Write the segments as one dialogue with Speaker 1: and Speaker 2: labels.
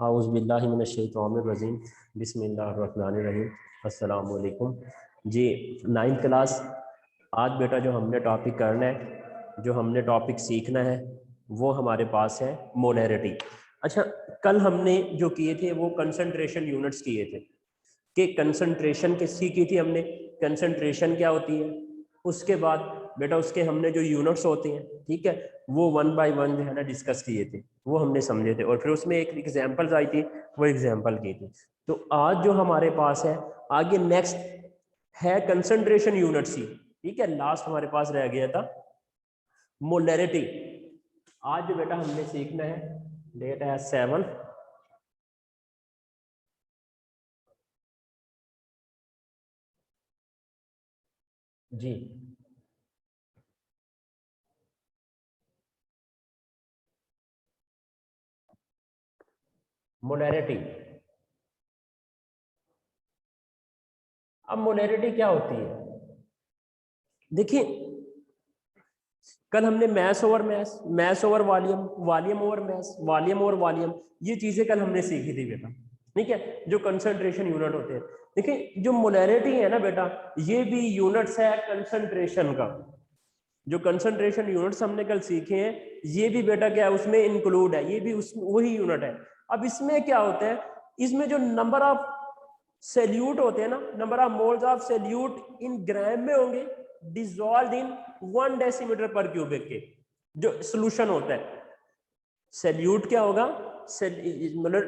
Speaker 1: औज़ुबिल्लाहि मिनश्शैतानिर्रजीम बिस्मिल्लाहिर्रहमानिर्रहीम। अस्सलाम वालेकुम जी। 9th क्लास, आज बेटा जो हमने टॉपिक करना है, जो हमने टॉपिक सीखना है, वो हमारे पास है मोलैरिटी। अच्छा, कल हमने जो किए थे वो कंसंट्रेशन यूनिट्स किए थे कि कंसंट्रेशन किसकी की थी हमने, कंसंट्रेशन क्या होती है। उसके बाद बेटा उसके हमने जो यूनिट्स होते हैं, ठीक है, वो 1 बाय 1 जो है ना डिस्कस किए थे, वो हमने समझे थे, और फिर उसमें एक एग्जांपल्स आई थी, वो एग्जांपल की थी। तो आज जो हमारे पास है आगे नेक्स्ट है कंसंट्रेशन यूनिट्स ही, ठीक है। लास्ट हमारे पास रह गया था मोलैरिटी। आज जो बेटा हमने सीखना है, डेट है 7 जी। मोलैरिटी, अब मोलैरिटी क्या होती है, देखिए कल हमने mass over mass, mass over volume, volume over mass, volume over volume, ये चीजें कल हमने सीखी थी बेटा, ठीक है, जो कंसंट्रेशन यूनिट होते हैं। देखिए जो मोलैरिटी है ना बेटा, ये भी यूनिट्स है कंसंट्रेशन का। जो कंसंट्रेशन यूनिट्स हमने कल सीखे हैं, ये भी बेटा क्या है उसमें इंक्लूड है, ये भी उस वही यूनिट है। अब इसमें क्या होता है, इसमें जो नंबर ऑफ सैल्यूट होते हैं ना, number of moles of solute in gram में होंगे, डिसॉल्व इन 1 डेसीमीटर पर क्यूबिक के जो सोल्यूशन होता है। सैल्यूट क्या होगा,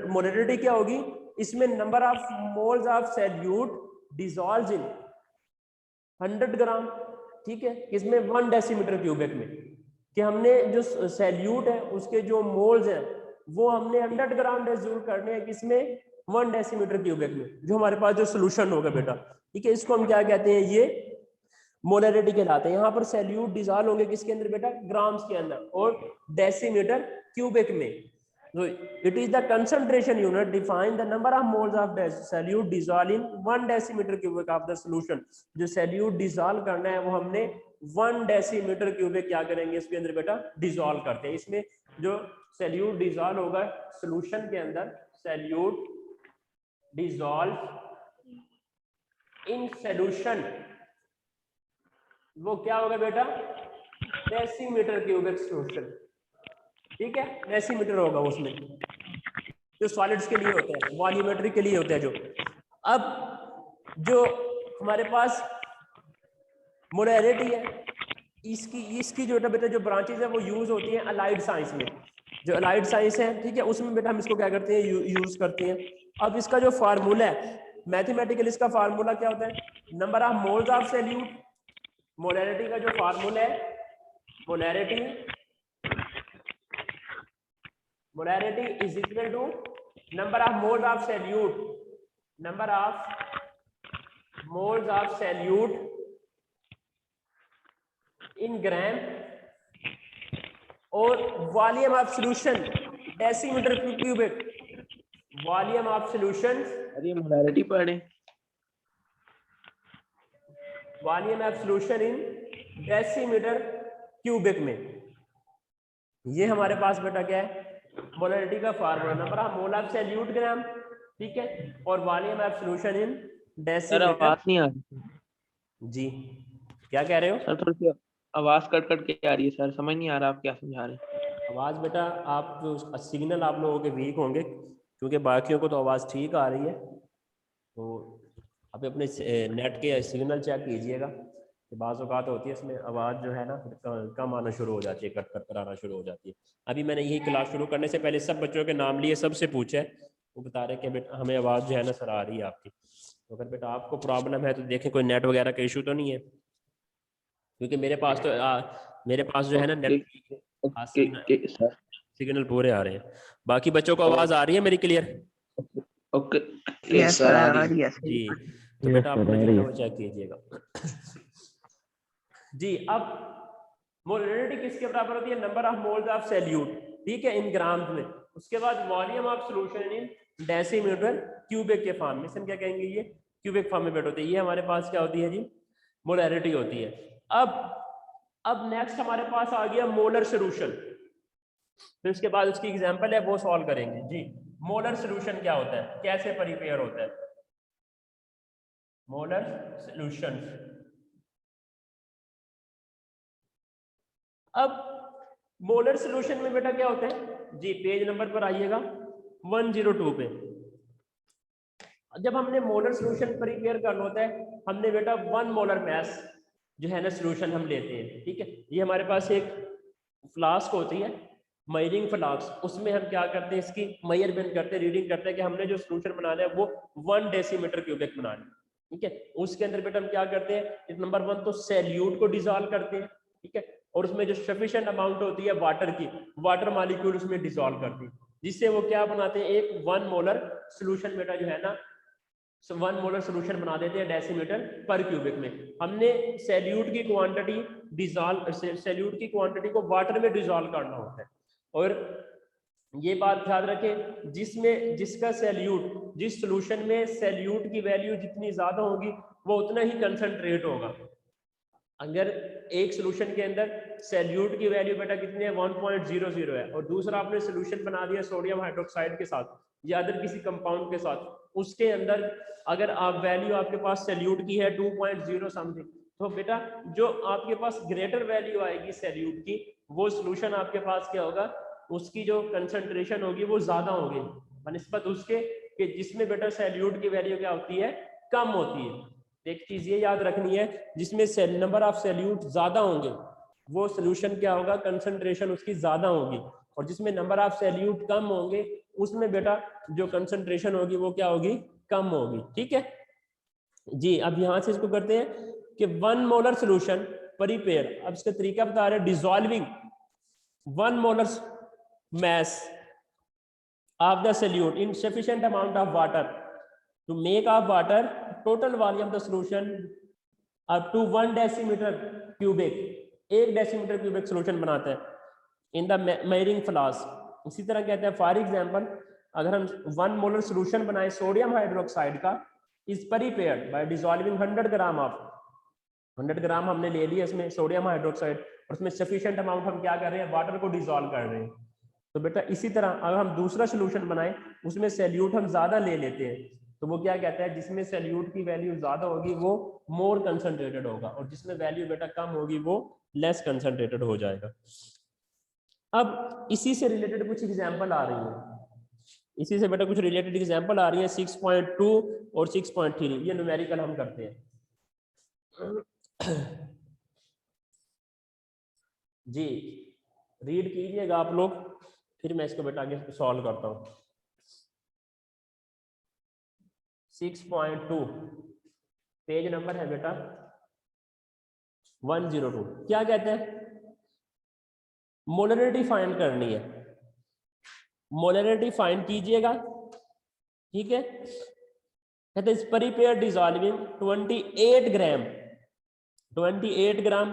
Speaker 1: मोलैरिटी क्या होगी, इसमें number of moles of salute dissolve in 100 ग्राम, ठीक है, इसमें 1 डेसीमीटर क्यूबिक में, कि हमने जो सैल्यूट है उसके जो मोल्स हैं वो हमने 100 ग्राम डिसॉल्व करने हैं किसमें, 1 डेसीमीटर क्यूबिक में, जो हमारे पास जो सोल्यूशन होगा बेटा, ठीक है। इसको हम क्या कहते हैं, ये मोलैरिटी कहलाते हैं। यहाँ पर सैल्यूट डिसॉल्व होंगे किसके अंदर बेटा, ग्राम्स के अंदर, और डेसीमीटर क्यूबिक में। So it is the concentration unit define the number of moles of solute dissolved in 1 decimeter cubic of the solution। जो solute dissolve करना है वो हमने 1 decimeter cubic क्या करेंगे इसके अंदर बेटा, dissolve करते हैं। इसमें जो solute dissolve होगा solution के अंदर, solute dissolve in solution, वो क्या होगा बेटा, डेसीमीटर क्यूबिक सोल्यूशन, ठीक है, डेसीमीटर होगा उसमें, जो सॉलिड्स के लिए होता है, वॉल्यूमेट्री के लिए होता है जो। अब जो हमारे पास मोलैरिटी है, इसकी जो बेटा जो ब्रांचेज है वो यूज होती हैं अलाइड साइंस में, जो अलाइड साइंस है, ठीक है, उसमें बेटा हम इसको क्या करते हैं, यूज करते हैं। अब इसका जो फार्मूला है मैथमेटिकल, इसका फार्मूला क्या होता है, number of moles of solute. Molarity का जो फार्मूला है, molarity is equal to number of moles of solute, number of moles of solute in gram और volume of solution decimetre cubic, volume of solution,
Speaker 2: अरे molarity पढ़े,
Speaker 1: volume of solution in decimetre cubic में। ये हमारे पास बेटा क्या है, मोलैरिटी का formula, number of mole of solute gram, ठीक है, और volume of solution in decimetre.
Speaker 2: आवाज नहीं आ रही
Speaker 1: जी, क्या कह रहे हो
Speaker 2: सर, थोड़ी सी आवाज कट कट के आ रही है सर, समझ नहीं आ रहा आप क्या समझा रहे हैं।
Speaker 1: आवाज़ बेटा, आप जो सिग्नल आप लोगों के वीक होंगे, क्योंकि बाकियों को तो आवाज़ ठीक आ रही है, तो आप अपने नेट के सिग्नल चेक कीजिएगा कि बाज़ औक़ात होती है इसमें आवाज़ जो है ना कम आना शुरू हो जाती है, कट कट कर आना शुरू हो जाती है। अभी मैंने यही क्लास शुरू करने से पहले सब बच्चों के नाम लिए, सबसे पूछा है, वो बता रहे कि बेटा हमें आवाज़ जो है ना सर आ रही है आपकी। तो अगर बेटा आपको प्रॉब्लम है तो देखें कोई नेट वगैरह का इशू तो नहीं है, क्योंकि मेरे पास जो है ना नेट
Speaker 2: सर
Speaker 1: सिग्नल पूरे आ रहे हैं। बाकी बच्चों को आवाज आ रही है मेरी क्लियर?
Speaker 2: ओके
Speaker 3: यस सर, आ रही है
Speaker 1: जी, तो बेटा आप अपना जो है वो चेक कीजिएगा। जी, अब मोलैरिटी किसके बराबर होती है, number of moles of solute, ठीक है, इन ग्राम्स में। उसके बाद volume of solution in decimetre cubic के फॉर्म में, हम क्या कहेंगे, ये क्यूबिक फॉर्म में बेटा होती है। ये हमारे पास क्या होती है जी, मोलैरिटी होती है। अब नेक्स्ट हमारे पास आ गया मोलर सॉल्यूशन, फिर उसके बाद उसकी एग्जांपल है वो सॉल्व करेंगे जी। मोलर सोल्यूशन क्या होता है, कैसे प्रिपेयर होता है मोलर सोल्यूशन। अब मोलर सोल्यूशन में बेटा क्या होता है जी, पेज नंबर पर आइएगा 102 पे। जब हमने मोलर सोल्यूशन प्रिपेयर करना होता है, हमने बेटा 1 मोलर मैस जो है ना सोल्यूशन हम लेते हैं, ठीक है। ये हमारे पास एक फ्लास्क होती है, मेजरिंग फ्लास्क, उसमें हम क्या करते हैं, इसकी मेजरमेंट करते हैं, रीडिंग करते हैं कि हमने जो सोल्यूशन बनाना है वो 1 डेसीमीटर क्यूबिक बनाना है, ठीक है। उसके अंदर बेटा हम क्या करते हैं, नंबर 1 तो सैल्यूट को डिसॉल्व करते हैं, ठीक है, और उसमें जो सफिशिएंट अमाउंट होती है वाटर की, वाटर मॉलिक्यूल उसमें डिसॉल्व करती है, जिससे वो क्या बनाते हैं, एक 1 मोलर सोल्यूशन बेटा जो है ना 1 मोलर सोल्यूशन बना देते हैं डेसीमीटर पर क्यूबिक में। हमने सैल्यूट की क्वांटिटी डिसॉल्व, सैल्यूट की क्वांटिटी को वाटर में डिसॉल्व करना होता है। और ये बात ध्यान रखें, जिसमें जिसका सैल्यूट, जिस सोल्यूशन में सैल्यूट की वैल्यू जितनी ज्यादा होगी वो उतना ही कंसंट्रेट होगा। अगर एक सोल्यूशन के अंदर सैल्यूट की वैल्यू बेटा कितनी है 1.00 है, और दूसरा आपने सोल्यूशन बना दिया सोडियम हाइड्रोक्साइड के साथ या अदर किसी कंपाउंड के साथ, उसके अंदर अगर आप वैल्यू आपके पास सैल्यूट की है 2.0 समथिंग, तो बेटा जो आपके पास ग्रेटर वैल्यू आएगी सैल्यूट की, वो सोल्यूशन आपके पास क्या होगा, उसकी जो कंसंट्रेशन होगी वो ज्यादा होगी बनिस्बत उसके कि जिसमें बेटा सैल्यूट की वैल्यू क्या होती है, कम होती है। एक चीज ये याद रखनी है, जिसमें नंबर ऑफ सैल्यूट ज्यादा होंगे वो सोल्यूशन क्या होगा, कंसंट्रेशन उसकी ज्यादा होगी, और जिसमें नंबर ऑफ सैल्यूट कम होंगे उसमें बेटा जो कंसंट्रेशन होगी वो क्या होगी, कम होगी, ठीक है जी। अब यहां से इसको करते हैं कि 1 मोलर सोल्यूशन प्रिपेयर, अब इसका तरीका बता रहे हैं, dissolving 1 molar mass of the solute in sufficient amount of water to make of water total volume of the solution up to 1 decimeter cubic, 1 decimetre cubic solution बनाता है इन द मेजरिंग फ्लास्क। इसी तरह कहते हैं for example, अगर हम 1 molar solution बनाए sodium hydroxide का, is prepared by dissolving 100 gram of, 100 ग्राम हमने ले लिया इसमें सोडियम हाइड्रोक्साइड, और उसमें सफिशिएंट अमाउंट हम क्या कर रहे हैं, वाटर को डिसॉल्व कर रहे हैं। तो बेटा इसी तरह अगर हम दूसरा सोल्यूशन बनाए उसमें सैल्यूट हम ज्यादा ले लेते हैं, तो वो क्या कहता है, जिसमें सैल्यूट की वैल्यू ज्यादा होगी वो मोर कंसंट्रेटेड होगा, और जिसमें वैल्यू बेटा कम होगी वो लेस कंसंट्रेटेड हो जाएगा। अब इसी से रिलेटेड कुछ एग्जांपल आ रही है, इसी से बेटा कुछ रिलेटेड एग्जांपल आ रही है 6.2 और 6.3, ये न्यूमेरिकल हम करते हैं जी। रीड कीजिएगा आप लोग, फिर मैं इसको बेटा आगे सॉल्व करता हूं। 6.2 पेज नंबर है बेटा 102। क्या कहते हैं, मोलरिटी फाइंड करनी है, मोलरिटी फाइंड कीजिएगा, ठीक है। कहते हैं prepare dissolving 28 gram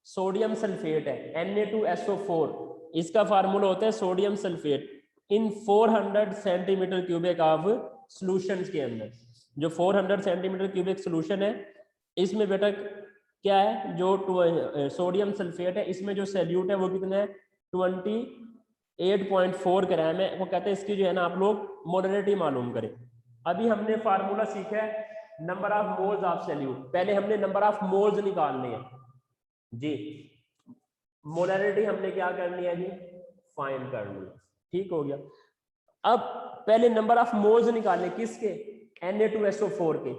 Speaker 1: sodium sulphate है Na2SO4, इसका फार्मूला होता है sodium sulphate in 400 centimetre cubic of solution के अंदर। जो 400 सेंटीमीटर क्यूबिक सॉल्यूशन है इसमें बेटा क्या है, जो सोडियम सल्फेट है इसमें जो सैल्यूट है वो कितना है 28.4 ग्राम है। वो कहते हैं इसकी जो है ना आप लोग मोलरिटी मालूम करें। अभी हमने फार्मूला सीखा है number of moles of salute, पहले हमने नंबर ऑफ मोल्स निकालने हैं जी, मोलरिटी हमने क्या करनी है जी, फाइंड करनी है, ठीक हो गया। अब पहले नंबर ऑफ मोल्स निकालने किसके, Na2SO4 के।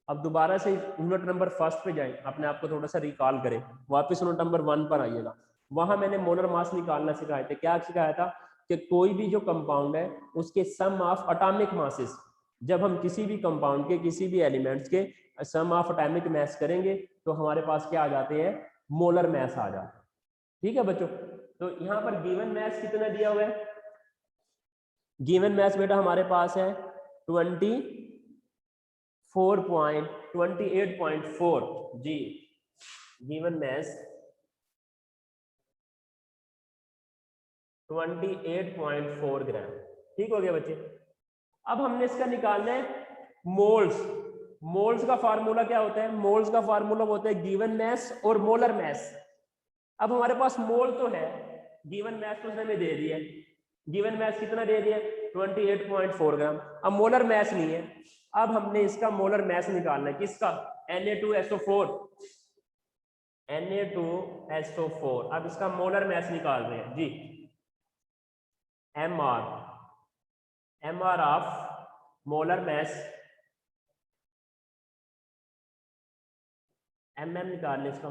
Speaker 1: अब दोबारा से यूनिट नंबर फर्स्ट पे जाएं, अपने आप को थोड़ा सा रिकॉल करें, वापस यूनिट नंबर 1 पर आइएगा। वहां मैंने मोलर मास निकालना सिखाया था। क्या सिखाया था कि कोई भी जो कंपाउंड है उसके सम ऑफ एटॉमिक मासेस, जब हम किसी भी कंपाउंड के किसी भी एलिमेंट्स के सम ऑफ एटॉमिक मास करेंगे तो हमारे पास क्या आ जाते हैं, मोलर मास आ जाता है, ठीक है बच्चों। तो यहाँ पर गिवन मास कितना दिया हुआ है, गिवन मास बेटा हमारे पास है 28.4 जी, गिवन मास 28.4 ग्राम, ठीक हो गया बच्चे। अब हमने इसका निकालना है मोल्स। मोल्स का फार्मूला क्या होता है, मोल्स का फार्मूला होता है गिवन मास और मोलर मास। अब हमारे पास मोल तो है, गिवन मास तो उसने हमें दे दिया है, गिवन मैस कितना दे दिया 28.4 ग्राम। अब मोलर मैस नहीं है, अब हमने इसका मोलर मैस निकालना है। किसका? Na2SO4, Na2SO4। अब इसका मोलर मैस निकाल रहे हैं जी। MR of molar mass, MM निकाल लें इसका,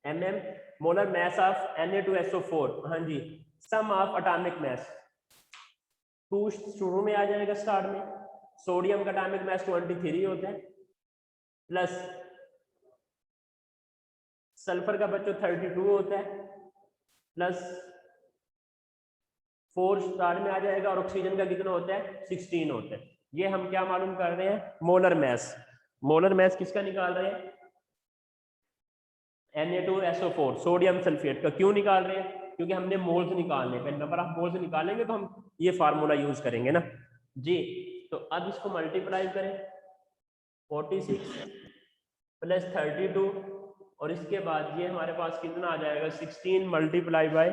Speaker 1: MM molar mass of Na2SO4। हाँ जी, सम ऑफ एटॉमिक मैस 2 शुरू में आ जाएगा स्टार्ट में। सोडियम का एटॉमिक मैस 23 होता है, प्लस सल्फर का बच्चों 32 होता है, प्लस 4 स्टार्ट में आ जाएगा, और ऑक्सीजन का कितना होता है 16 होता है। ये हम क्या मालूम कर रहे हैं? Molar mass. मोलर मैस किसका निकाल रहे हैं? Na2SO4 सोडियम सल्फेट का। क्यों निकाल रहे हैं? क्योंकि हमने मोल्स निकालने हैं, नंबर ऑफ मोल्स निकालेंगे तो हम ये फार्मूला यूज करेंगे ना जी। तो अब इसको मल्टीप्लाई करें, 46 प्लस 32, और इसके बाद ये हमारे पास कितना आ जाएगा 16 मल्टीप्लाई बाय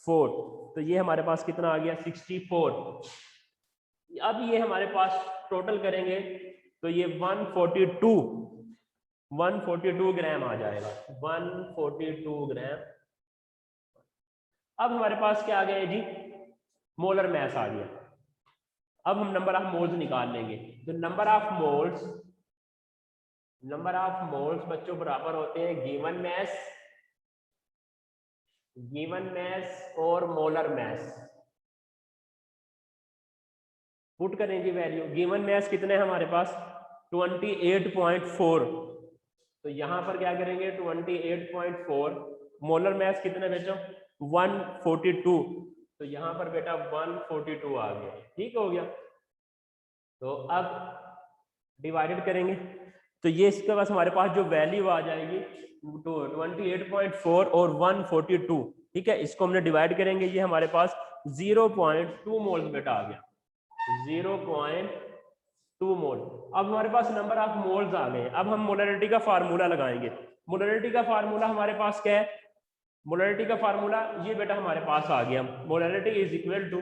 Speaker 1: 4, तो ये हमारे पास कितना आ गया 64। अब ये हमारे पास टोटल करेंगे तो ये 142 ग्राम आ जाएगा, 142 ग्राम। अब हमारे पास क्या आ गया है जी? मोलर मैस आ गया। अब हम नंबर ऑफ मोल्स निकाल लेंगे। तो नंबर ऑफ मोल्स बच्चों बराबर होते हैं गिवन मैस और मोलर मैस। पुट करें जी वैल्यू। गिवन मैस कितने हैं हमारे पास 28.4, तो यहां पर क्या करेंगे 28.4। मोलर मैस कितने बच्चों 142, तो यहां पर बेटा 142 आ गया। ठीक हो गया। तो अब डिवाइडेड करेंगे तो ये इसके पास हमारे पास जो वैल्यू आ जाएगी तो 28.4 और 142, ठीक है, इसको हमने डिवाइड करेंगे, ये हमारे पास 0.2 मोल्स बेटा आ गया, 0.2 मोल। अब हमारे पास नंबर ऑफ मोल्स आ गए। अब हम मोलरिटी का फार्मूला लगाएंगे। मोलरिटी का फार्मूला हमारे पास क्या है? मोलरिटी का फार्मूला ये बेटा हमारे पास आ गया, molarity is equal to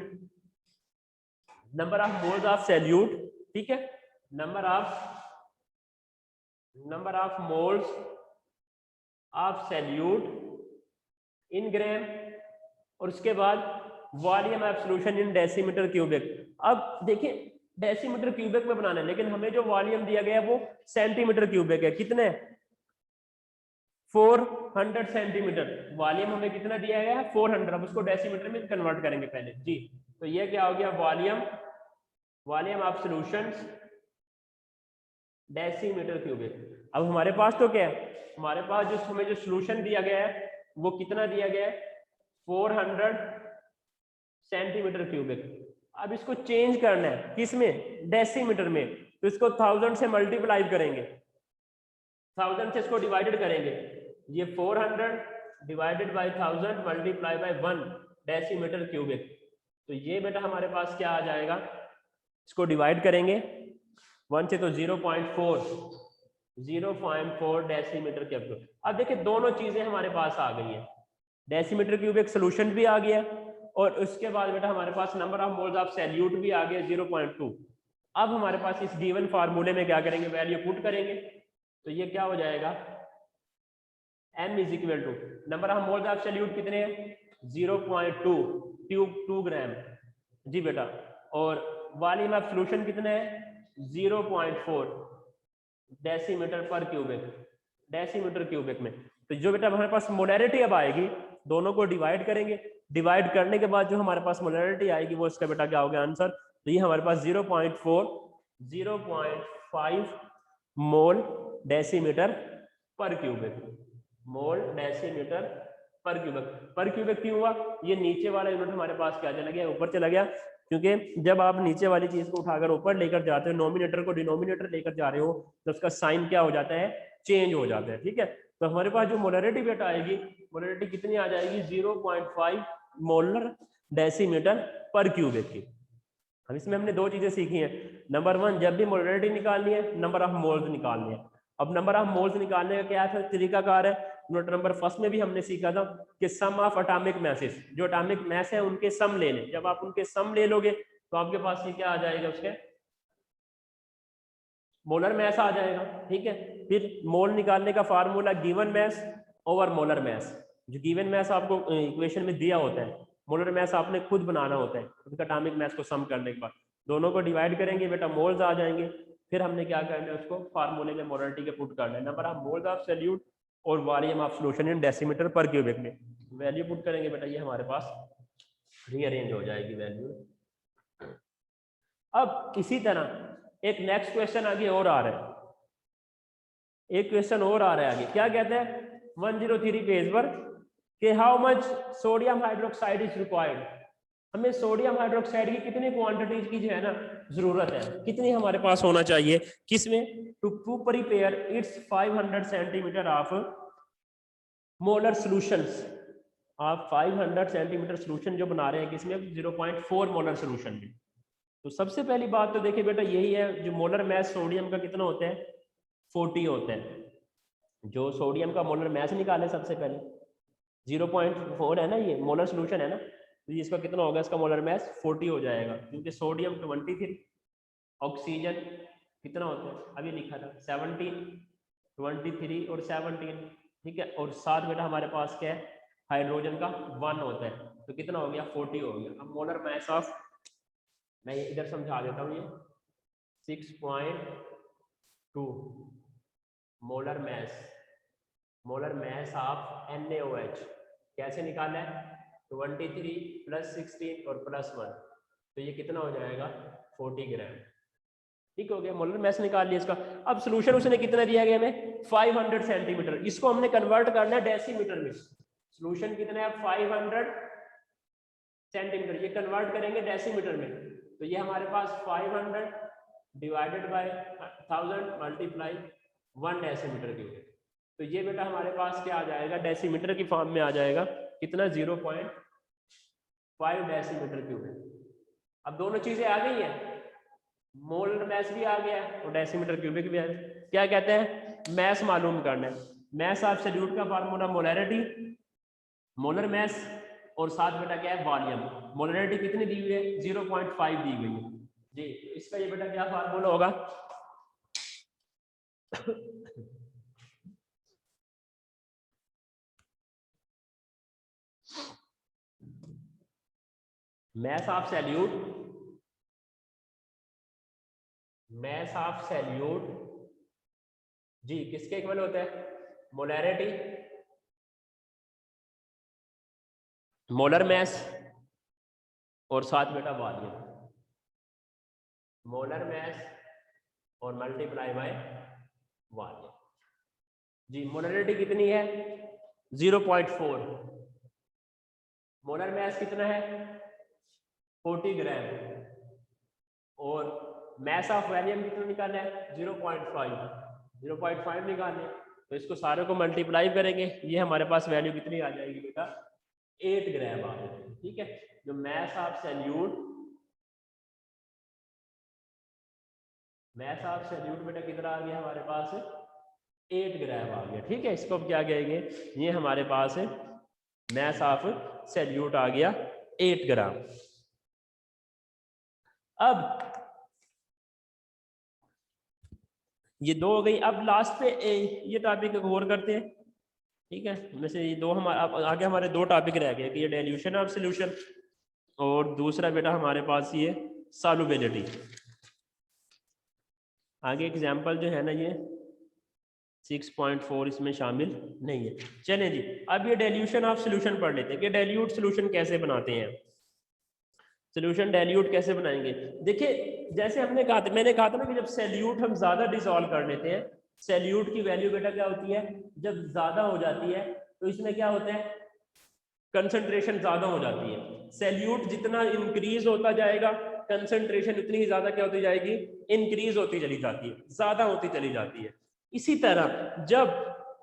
Speaker 1: number of moles of solute, ठीक है, number of moles of solute in gram, और उसके बाद volume of solution in decimetre cubic. अब देखिए डेसीमीटर क्यूबिक में बनाना है, लेकिन हमें जो वॉल्यूम दिया गया है वो सेंटीमीटर क्यूबिक है। कितने? 400 सेंटीमीटर। वॉल्यूम हमें कितना दिया गया है 400। अब उसको डेसीमीटर में कन्वर्ट करेंगे पहले जी। तो ये क्या हो गया volume of solutions decimetre cubic. अब हमारे पास तो क्या है, हमारे पास जो हमें जो सॉल्यूशन दिया गया है वो कितना दिया गया है 400 सेंटीमीटर क्यूबिक। अब इसको चेंज करना है किस में? डेसीमीटर में। तो इसको 1000 से मल्टीप्लाई करेंगे, 1000 से इसको डिवाइडेड करेंगे। ये 400 divided by 1000 multiply by 1 decimetre cubic. तो ये बेटा हमारे पास क्या आ जाएगा, इसको डिवाइड करेंगे 1 से तो 0.4 डेसीमीटर क्यूबिक। अब देखिए दोनों चीजें हमारे पास आ गई है, डेसीमीटर क्यूबिक सॉल्यूशन भी आ गया और उसके बाद बेटा हमारे पास number of moles of solute भी आ गया 0.2। अब हमारे पास इस गिवन फार्मूले में क्या करेंगे, वैल्यू पुट करेंगे। तो ये क्या हो जाएगा m is equal to number of moles of solute कितने हैं 0.2 ग्राम जी बेटा, और वॉल्यूम ऑफ सॉल्यूशन कितने हैं 0.4 डेसीमीटर पर क्यूबिक में। तो जो बेटा हमारे पास मोलैरिटी अब आएगी, दोनों को डिवाइड करेंगे, डिवाइड करने के बाद जो हमारे पास मोलैरिटी आएगी वो इसका बेटा क्या हो गया आंसर। तो ये हमारे पास 0.5 मोल डेसीमीटर पर क्यूबिक, मोल डेसीमीटर पर क्यूबिक क्यों हुआ, ये नीचे वाला यूनिट हमारे पास क्या चला गया, ऊपर चला गया, क्योंकि जब आप नीचे वाली चीज को उठाकर ऊपर लेकर जाते हो, नोमिनेटर को डिनोमिनेटर लेकर जा रहे हो, तो उसका साइन क्या हो जाता है, चेंज हो जाता है। ठीक है, तो हमारे पास जो मोलरिटी बेटा आएगी, मोलरिटी कितनी आ जाएगी 0.5 मोलर डेसीमीटर पर क्यूबिक की। अब इसमें हमने दो चीजें सीखी हैं। नंबर 1, जब भी मोलरिटी निकालनी है, नंबर ऑफ मोल्स निकालनी है। अब नंबर ऑफ मोल्स निकालने का क्या तरीकाकार है, नोट नंबर फर्स्ट में भी हमने सीखा था कि सम ऑफ एटॉमिक मैसेस, जो एटॉमिक मैस है उनके सम ले लें। जब आप उनके सम ले लोगे तो आपके पास ये क्या आ जाएगा, उसके मोलर मैस आ जाएगा। ठीक है, फिर मोल निकालने का formula given mass over molar mass. जो गिवन मैस आपको इक्वेशन में दिया होता है, मोलर मैस आपने खुद बनाना होता है। उनका एटॉमिक मैस को सम करने के बाद दोनों को डिवाइड करेंगे बेटा, मोल्स आ जाएंगे। फिर हमने क्या करना है, उसको फार्मूले में मोलरिटी के पुट करना है, number of moles of solute और volume of solution in decimetre पर क्यूबिक में। वैल्यू पुट करेंगे बेटा, ये हमारे पास रीअरेंज हो जाएगी वैल्यू। अब इसी तरह एक नेक्स्ट क्वेश्चन आगे और आ रहा है, एक क्वेश्चन और आ रहा है आगे। क्या कहते हैं 103 पेज पर कि how much sodium hydroxide is required. हमें सोडियम हाइड्रोक्साइड की कितनी क्वांटिटीज की जो है ना जरूरत है, कितनी हमारे पास होना चाहिए, किसमें, to prepare its 500 centimetre of molar solutions. आप 500 सेंटीमीटर सॉल्यूशन जो बना रहे हैं किसमें, 0.4 मोलर सॉल्यूशन में। तो सबसे पहली बात तो देखिए बेटा यही है, जो मोलर मैस सोडियम का कितना होता है, 40 होता है। जो सोडियम का मोलर मैस निकाले सबसे पहले, 0.4 है ना, ये मोलर सॉल्यूशन है ना, तो इसका कितना होगा, इसका मोलर मैस 40 हो जाएगा, क्योंकि सोडियम 23, ऑक्सीजन कितना होता है, अभी लिखा था 17, 23 और 17। ठीक है, और साथ बेटा हमारे पास क्या है, हाइड्रोजन का 1 होता है, तो कितना हो गया, 40 हो गया। अब मोलर मैस ऑफ, मैं ये इधर समझा देता हूँ, ये 6.2 मोलर मैस ऑफ NaOH कैसे निकाला है, 23 + 16 और +1, तो ये कितना हो जाएगा, 40 ग्राम। ठीक हो गया, मोलर मैस निकाल लिया इसका। अब सॉल्यूशन उसने कितना दिया गया हमें, 500 सेंटीमीटर। इसको हमने कन्वर्ट करना है डेसीमीटर में। सॉल्यूशन कितना है, 500 सेंटीमीटर, ये कन्वर्ट करेंगे डेसीमीटर में, तो ये हमारे पास 500 divided by 1000 multiply 1 decimetre cube. तो ये बेटा हमारे पास क्या आ जाएगा, डेसीमीटर की फॉर्म में आ जाएगा, कितना, 0.5 डेसीमीटर क्यूब है। अब दोनों चीजें आ गई है, मोलर मैस भी आ गया और डेसीमीटर क्यूबिक भी आ गया। क्या कहते हैं, मैस मालूम करना है। मैस ऑफ सॉल्यूट का फार्मूला मोलैरिटी, मोलर मैस, और साथ बेटा क्या है, वॉल्यूम। मोलैरिटी कितनी दी हुई है, 0.5 दी हुई है जी। इसका ये बेटा क्या फार्मूला होगा, मैस ऑफ सॉल्यूट जी किसके इक्वल होता है, मोलैरिटी, मोलर मैस, और साथ बेटा वॉल्यूम। मोलर मैस और मल्टीप्लाई बाय वॉल्यूम जी। मोलैरिटी कितनी है, 0.4। मोलर मैस कितना है, 40 ग्राम, और मैस ऑफ वॉल्यूम कितना निकालना है, 0.5 निकालना है। तो इसको सारे को मल्टीप्लाई करेंगे, ये हमारे पास वैल्यू कितनी आ जाएगी बेटा, 8 ग्राम आ जाएगी। ठीक है, जो मैस ऑफ सॉल्यूट बेटा कितना आ गया हमारे पास, 8 ग्राम आ गया। ठीक है, इसको क्या कहेंगे, ये हमारे पास है मैस ऑफ सॉल्यूट आ गया 8 ग्राम। अब ये दो हो गई। अब लास्ट पे ये टॉपिक गौर करते हैं। ठीक है, वैसे ये दो हमारे आगे हमारे दो टॉपिक रह गए कि ये डाइल्यूशन ऑफ सॉल्यूशन, और दूसरा बेटा हमारे पास ये सॉल्युबिलिटी। आगे एग्जाम्पल जो है ना ये 6.4 इसमें शामिल नहीं है। चलें जी, अब ये डाइल्यूशन ऑफ सॉल्यूशन पढ़ लेते हैं कि डाइल्यूट सॉल्यूशन कैसे बनाते हैं। सॉल्यूशन डाइल्यूट कैसे बनाएंगे, देखिए जैसे हमने कहा था, मैंने कहा था ना कि जब सॉल्यूट हम ज्यादा डिसॉल्व कर लेते हैं, सॉल्यूट की वैल्यू बेटा क्या होती है, जब ज्यादा हो जाती है तो इसमें क्या होता है, कंसंट्रेशन ज्यादा हो जाती है। सॉल्यूट जितना इंक्रीज होता जाएगा, कंसंट्रेशन उतनी ही ज्यादा क्या होती जाएगी, इंक्रीज होती चली जाती है, ज्यादा होती चली जाती है। इसी तरह जब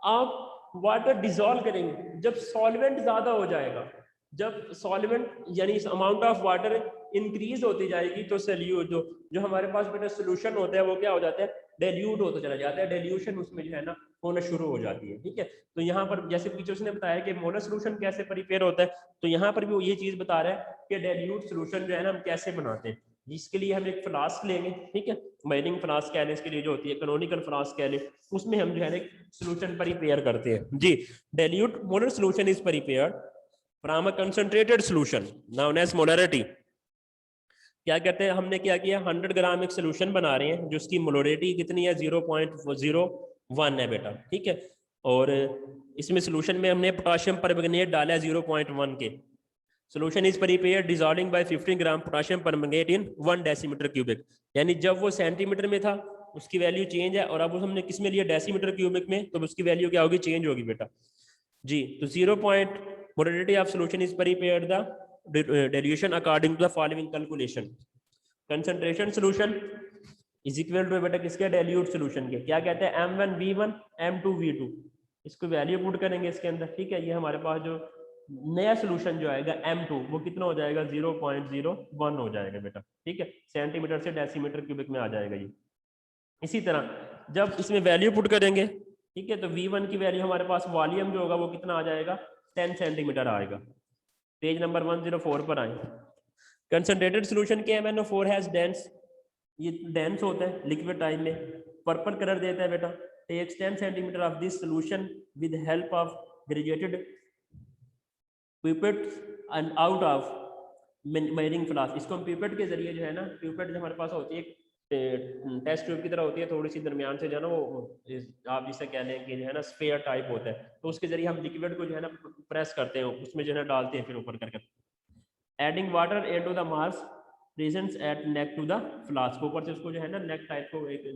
Speaker 1: आप वाटर डिसॉल्व करेंगे, जब सॉल्वेंट ज्यादा हो जाएगा, जब सॉल्वेंट यानी अमाउंट ऑफ वाटर इंक्रीज होती जाएगी, तो सॉल्यूट जो हमारे पास बेटा सॉल्यूशन होता है वो क्या हो जाता है, डेल्यूट होता चला जाता है, डेल्यूशन उसमें जो है ना होना शुरू हो जाती है। ठीक है, तो यहाँ पर जैसे पीछे उसने बताया कि मोलर सोल्यूशन कैसे प्रिपेयर होता है, तो यहाँ पर भी वो ये चीज बता रहा है कि डेल्यूट सोल्यूशन जो है ना हम कैसे बनाते हैं, जिसके लिए हम एक फ्लास्क लेंगे। ठीक है, माइनिंग फ्लास्क कहने के लिए जो होती है, कैनोनिकल फ्लास्क कह ले, उसमें हम जो है ना सोल्यूशन प्रिपेयर करते हैं जी। Dilute molar solution is prepared from a concentrated solution known as molarity. क्या कहते हैं, हमने क्या किया, 100 ग्राम एक सोल्यूशन बना रहे हैं जिसकी मोलरिटी कितनी है, 0.01 है बेटा। ठीक है, और इसमें सोल्यूशन में हमने पोटाशियम परमैंगनेट डाला है 0.1 के। Solution is prepared dissolving by 15 gram potassium permanganate in 1 decimetre cubic. यानी जब वो सेंटीमीटर में था उसकी वैल्यू चेंज है, और अब हमने किस में लिया, डेसीमीटर क्यूबिक में, तो उसकी वैल्यू क्या होगी, चेंज होगी बेटा जी। तो 0 molarity of solution is prepared the dilution according to the following calculation. Concentration solution is equal to बेटा किसके, डेल्यूट सोल्यूशन के। क्या कहते हैं, M1 V1 M2 V2, इसको वैल्यू पुट करेंगे इसके अंदर। ठीक है, ये हमारे पास जो नया सोल्यूशन जो आएगा M2 वो कितना हो जाएगा, 0.01 हो जाएगा बेटा। ठीक है, सेंटीमीटर से डेसीमीटर क्यूबिक में आ जाएगा ये। इसी तरह जब इसमें वैल्यू पुट करेंगे, ठीक है, तो V1 की वैल्यू हमारे पास वॉल्यूम जो होगा वो कितना आ जाएगा, 10 सेंटीमीटर आएगा। पेज नंबर 104 पर आए। कंसंट्रेटेड सोल्यूशन के MnO4 हैज डेंस, ये डेंस होता है लिक्विड टाइप में, पर्पल कलर देता है बेटा। Takes 10 centimetre of this solution with help of graduated pipette and out of measuring flask. इसको हम पिपेट के जरिए जो है ना, पिपेट जो हमारे पास होती है टेस्ट ट्यूब की तरह होती है, थोड़ी सी दरमियान से जो है ना वो आप जिसे कह लें कि जो है ना स्फेयर टाइप होता है, तो उसके जरिए हम लिक्विड को जो है ना प्रेस करते हैं, उसमें जो है डालते हैं फिर ऊपर करके। Adding water into the mass presents at neck to the flask, ऊपर से उसको जो है ना नेक टाइप को एक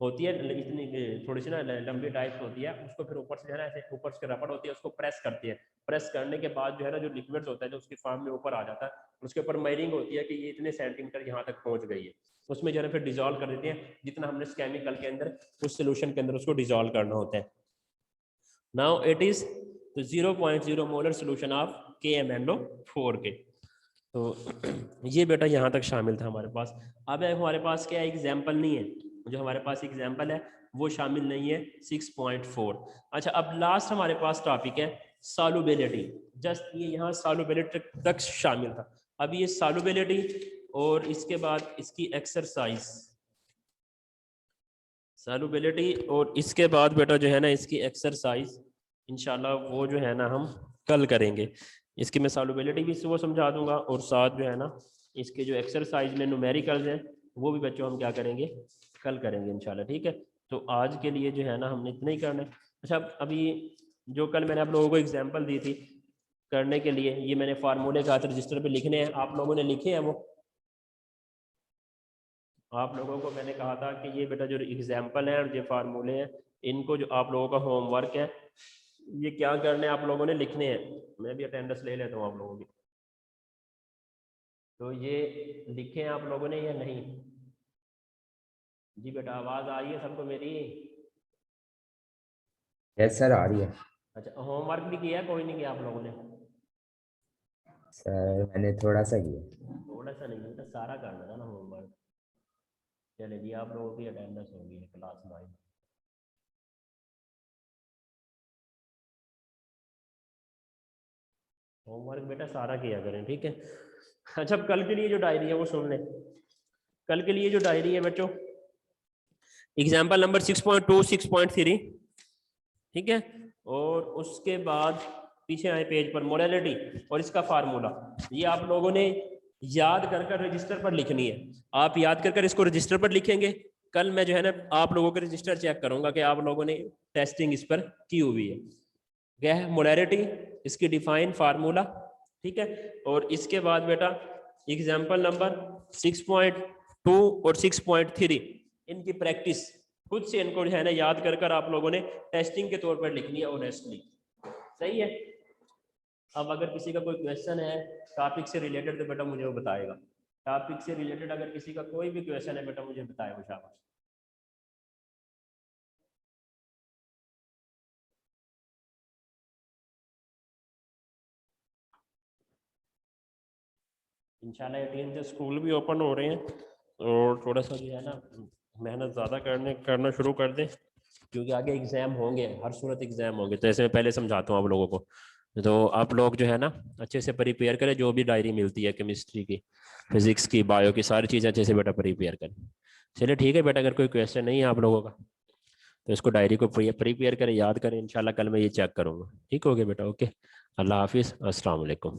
Speaker 1: होती है इतनी थोड़ी सी ना लंबी टाइप होती है, उसको फिर ऊपर से जो है ना ऐसे ऊपर से रबड़ होती है, उसको प्रेस करती है। प्रेस करने के बाद जो है ना जो लिक्विड होता है जो उसकी फॉर्म में ऊपर आ जाता है, उसके ऊपर मेजरिंग होती है कि ये इतने सेंटीमीटर यहाँ तक पहुंच गई है, उसमें जो है फिर डिजोल्व कर देते हैं जितना हमने इस केमिकल के अंदर उस सोल्यूशन के अंदर उसको डिजोल्व करना होता है। Now it is 0.0 molar solution of KMnO4 के। तो ये बेटा यहाँ तक शामिल था हमारे पास। अब हमारे पास क्या एग्जाम्पल नहीं है, जो हमारे पास एग्जाम्पल है वो शामिल नहीं है 6.4। अच्छा, अब लास्ट हमारे पास टॉपिक है सॉल्युबिलिटी। जस्ट ये यहाँ सॉल्युबिलिटी तक शामिल था। अब ये सॉल्युबिलिटी और इसके बाद इसकी एक्सरसाइज, सॉल्युबिलिटी और इसके बाद बेटा जो है ना इसकी एक्सरसाइज इंशाल्लाह वो जो है ना हम कल करेंगे। इसकी मैं सॉल्युबिलिटी भी वो समझा दूंगा, और साथ जो है ना इसके जो एक्सरसाइज में न्यूमेरिकल्स हैं वो भी बच्चों हम क्या करेंगे, कल करेंगे इंशाल्लाह। ठीक है, तो आज के लिए जो है ना हमने इतना ही करना है। अच्छा, अभी जो कल मैंने आप लोगों को एग्जाम्पल दी थी करने के लिए, ये मैंने फार्मूले का रजिस्टर पे लिखने हैं, आप लोगों ने लिखे हैं वो? आप लोगों को मैंने कहा था कि ये बेटा जो एग्जाम्पल है और ये फार्मूले हैं, इनको जो आप लोगों का होमवर्क है ये क्या करने आप लोगों ने लिखने हैं। मैं भी अटेंडेंस ले लेता हूँ आप लोगों की। तो ये लिखे हैं आप लोगों ने या नहीं? जी बेटा, आवाज आ रही है सबको मेरी?
Speaker 4: यस सर, आ रही है।
Speaker 1: अच्छा, होमवर्क भी किया, कोई नहीं किया आप लोगों ने?
Speaker 4: सर मैंने थोड़ा सा किया।
Speaker 1: थोड़ा सा नहीं बेटा, सारा करना था ना होमवर्क। चले जी, आप लोगों की अटेंडेंस होगी क्लास 9। होमवर्क बेटा सारा किया करें, ठीक है? अच्छा, कल के लिए जो डायरी है वो सुन लें। कल के लिए जो डायरी है बच्चों, एग्जाम्पल नंबर 6.2 6.3, ठीक है, और उसके बाद पीछे आए पेज पर मोलैलिटी और इसका फार्मूला, ये आप लोगों ने याद कर कर रजिस्टर पर लिखनी है। आप याद कर कर इसको रजिस्टर पर लिखेंगे। कल मैं जो है ना आप लोगों के रजिस्टर चेक करूंगा कि आप लोगों ने टेस्टिंग इस पर की हुई है। क्या है मोलैरिटी, इसकी डिफाइन फार्मूला, ठीक है, और इसके बाद बेटा एग्जाम्पल नंबर 6.2 और 6.3 इनकी प्रैक्टिस खुद से इनको जो है ना याद कर कर आप लोगों ने टेस्टिंग के तौर पर लिखनी है ऑनेस्टली। सही है? अब अगर किसी का कोई क्वेश्चन है टॉपिक से रिलेटेड तो बेटा मुझे वो बताएगा। टॉपिक से रिलेटेड अगर किसी का कोई भी क्वेश्चन है बेटा मुझे बताए वो शाबाश। इंशाल्लाह 18 से स्कूल भी ओपन हो रहे हैं और थोड़ा सा जो है ना मेहनत ज़्यादा करना शुरू कर दें, क्योंकि आगे एग्ज़ाम होंगे, हर सूरत एग्ज़ाम होंगे। तो ऐसे मैं पहले समझाता हूँ आप लोगों को। तो आप लोग जो है ना अच्छे से प्रिपेयर करें, जो भी डायरी मिलती है केमिस्ट्री की, फिजिक्स की, बायो की, सारी चीज़ें अच्छे से बेटा प्रिपेयर करें। चलिए ठीक है बेटा, अगर कोई क्वेश्चन नहीं है आप लोगों का तो इसको डायरी को प्रिपेयर करें, याद करें। इंशाल्लाह कल मैं ये चेक करूँगा। ठीक हो गया बेटा, ओके। अल्लाह हाफिज़, अस्सलाम वालेकुम।